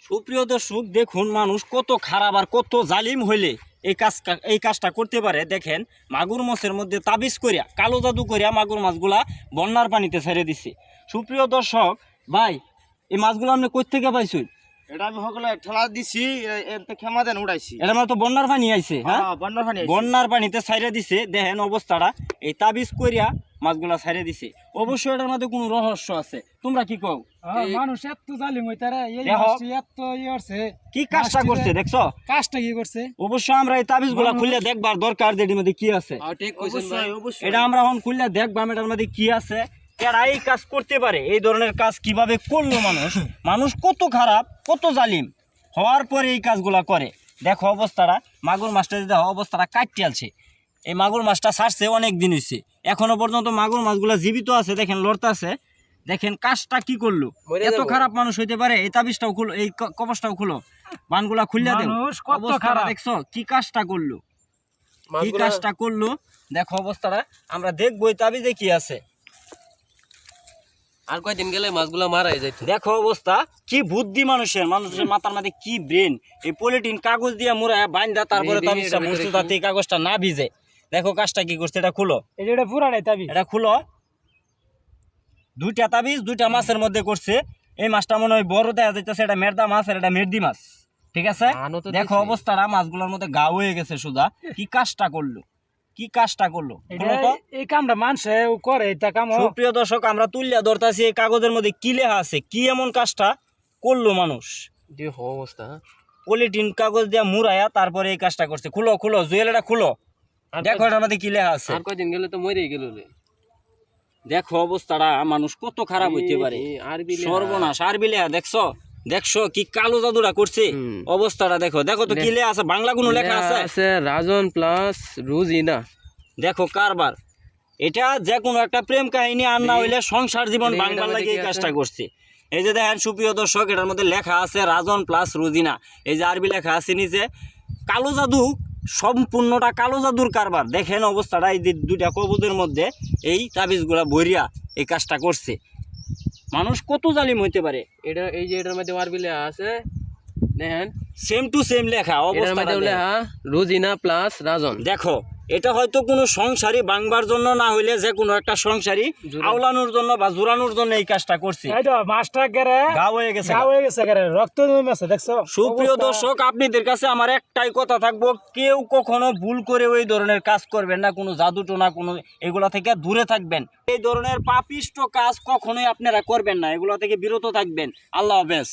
সুপ্রিয় দর্শক দেখুন মানুষ কত খারাপ আর কত জালিম হইলে এই কাজটা করতে পারে। দেখেন মাগুর মাছের মধ্যে তাবিজ করিয়া কালো জাদু করিয়া মাগুর মাছগুলা বন্যার পানিতে ছেড়ে দিছে। সুপ্রিয় দর্শক ভাই, এই মাছগুলো আপনি কই থেকে পাইছেন? এটা আমি সকলে ঠেলা দিছি, এতে ক্ষমা দেন উড়াইছি। এটা মানে তো বন্যার পানি আইছে। হ্যাঁ, বন্যার পানি বন্যার পানিতে ছাইড়ে দিছে। দেখেন অবস্থাটা, এই তাবিজ করিয়া মাছগুলা ছাইড়ে দিছে। অবশ্যই এটার মধ্যে কোনো রহস্য আছে। তোমরা কি কও? মানুষ এত জালিম হইতারে, এই দেখো মাছটি এত করছে, কি কাজটা করছে দেখছো? কাজটা কি করছে? অবশ্যই আমরা এই তাবিজগুলা খুলে দেখবার দরকার যে এটার মধ্যে কি আছে। অবশ্যই এটা আমরা এখন খুললে দেখবাম এটার মধ্যে কি আছে, কারা এই কাজ করতে পারে, এই ধরনের কাজ কিভাবে করলো মানুষ। মানুষ কত খারাপ কত জালিম হওয়ার পরে এই কাজগুলা করে। দেখো অবস্থাটা, মাগুর মাছটা দেখো অবস্থাটা কাটতে আলছে। এই মাগুর মাছটা ছাড়ছে অনেক দিন হয়েছে, এখনো পর্যন্ত মাগুর মাছগুলা জীবিত আছে। দেখেন লড়তে আছে। দেখেন কাজটা কি করলো। এত খারাপ মানুষ হইতে পারে? এই তাবিজটাও খুলো, এই কবচটাও খুলো, বানগুলা খুললে দেন। মানুষ কত অবস্থাটা খারাপ দেখছো কি কাজটা করলো, কি কাজটা করলো। দেখো অবস্থাটা, আমরা দেখবো এই তাবিজে কি আছে। আর কয়দিন গেলে মাছগুলা মারাই যাইতো। দেখো অবস্থা, কি বুদ্ধি মানুষের মাথার মধ্যে, কি ব্রেন। এই পলিথিন কাগজ দিয়ে মুড়ায় বাইন্দা তারপরে তাবিজটা মুছতে, তাতে এই কাগজটা না ভিজে। দেখো কাজটা কি করছে, এটা খুলো, এটা পুরাটাই তাবি। এটা খুলো। দুইটা তাবিজ দুইটা মাছের মধ্যে করছে। এই মাছটা মনে হয় বড় দেখা যাইতেছে, এটা মেরদা মাছ আর এটা মেরদি মাছ, ঠিক আছে। দেখো অবস্থাটা, মাছগুলোর মধ্যে গা হয়ে গেছে সোজা। কি কাজটা করলো, কি কাজটা করলো। এই কামটা মানুষে করে, এটা কাম। সুপ্রিয় দর্শক, আমরা তুলিয়া ধরতেছি এই কাগজের মধ্যে কি লেখা আছে, কি এমন কাজটা করলো মানুষ। অবস্থা পলিথিন কাগজ দিয়ে মুড়াইয়া তারপরে এই কাজটা করছে। খুলো খুলো জুয়েলটা খুলো, দেখো এটার মধ্যে কি লেখা আছে। আর কয়দিন গেলে তো মরেই গেল। দেখো অবস্থাটা, মানুষ কত খারাপ হইতে পারে। সর্বনাশ। আরবি লেখা দেখছো, দেখছো কি কালো জাদুটা করছে। অবস্থাটা দেখো, দেখো তো কি লেখা আছে। বাংলা কোনো লেখা আছে? রাজন প্লাস রুজিনা। দেখো কারবার, এটা যে কোনো একটা প্রেম কাহিনী আর না হইলে সংসার জীবন বাংলার লাগে এই কাজটা করছে। এই যে দেখেন সুপ্রিয় দর্শক, এটার মধ্যে লেখা আছে রাজন প্লাস রুজিনা। এই যে আরবি লেখা আছে নিচে, কালো জাদু, সম্পূর্ণটা কালো জাদুর কারবার। দেখেন অবস্থাটা, এই দুইটা কবজের মধ্যে এই তাবিজগুলা ভরিয়া এই কাজটা করছে। মানুষ কত জালিম হইতে পারে। এটা এই যে এটার মধ্যে আরবি লেখা আছে, দেখেন সেম টু সেম লেখা। অবস্থাটা লেখা রুজিনা প্লাস রাজন। দেখো, এটা হয়তো কোনো সংসারী বাংবার জন্য না হইলে যে কোনো একটা সংসারী আওলানোর জন্য বা জোরানোর জন্য এই কাজটা করছে। মাছটা গেরে গা হয়ে গেছে, রক্ত নেমেছে, দেখছো। সুপ্রিয় দর্শক, আপনাদের কাছে আমার একটাই কথা থাকবো, কেউ কখনো ভুল করে ওই ধরনের কাজ করবেন না। কোনো জাদু টোনা কোনো এগুলা থেকে দূরে থাকবেন। এই ধরনের পাপিষ্ট কাজ কখনোই আপনারা করবেন না, এগুলা থেকে বিরত থাকবেন। আল্লাহ হাফেজ।